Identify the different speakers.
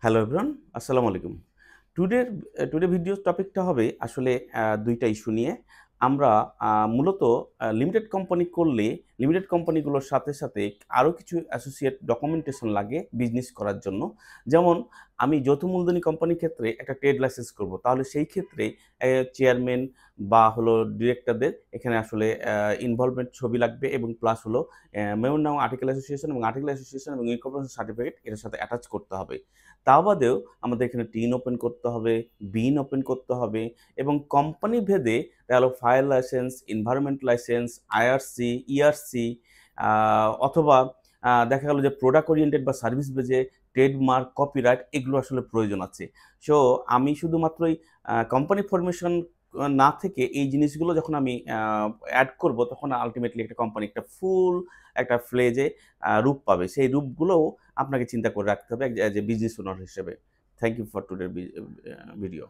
Speaker 1: Hello everyone, আসসালামু আলাইকুম। টুডের today video টপিকটা হবে আসলে ২ টা ইস্যু নিয়ে। আমরা মূলত লিমিটেড কোম্পানি করলে লিমিটেড কোম্পানিগুলোর সাথে আরও কিছু অ্যাসোসিয়েট ডকুমেন্টেশন লাগে বিজনেস করার জন্য। যেমন আমি যৌথ মূলধনী কোম্পানির ক্ষেত্রে একটা ট্রেড লাইসেন্স করব। তাহলে সেই ক্ষেত্রে চেয়ারম্যান বা হলো ডিরেক্টরদের এখানে আসলে ইনভলভমেন্ট ছবি লাগবে এবং প্লাস হলো মেমোরান্ডাম আর্টিকেল অ্যাসোসিয়েশন এবং ইনকর্পোরেশন সার্টিফিকেট এটার সাথে অ্যাটাচ করতে হবে। তা বাদেও আমাদের এখানে টিন ওপেন করতে হবে, বিন ওপেন করতে হবে এবং কোম্পানি ভেদে দেখা গেল fire licence, environment licence, IRC, ERC অথবা দেখা গেল যে প্রোডাক্ট ওরিয়েন্টেড বা সার্ভিস বেজে ট্রেডমার্ক, কপিরাইট এগুলো আসলে প্রয়োজন আছে। সো আমি শুধুমাত্রই কোম্পানি ফরমেশন না থেকে এই জিনিসগুলো যখন আমি এড করব তখন আল্টিমেটলি একটা কোম্পানি একটা ফুল একটা ফ্লেজে রূপ পাবে। সেই রূপগুলোও আপনাকে চিন্তা করে রাখতে হবে অ্যাজ এ বিজনেস ওনার হিসেবে। Thank you for today video.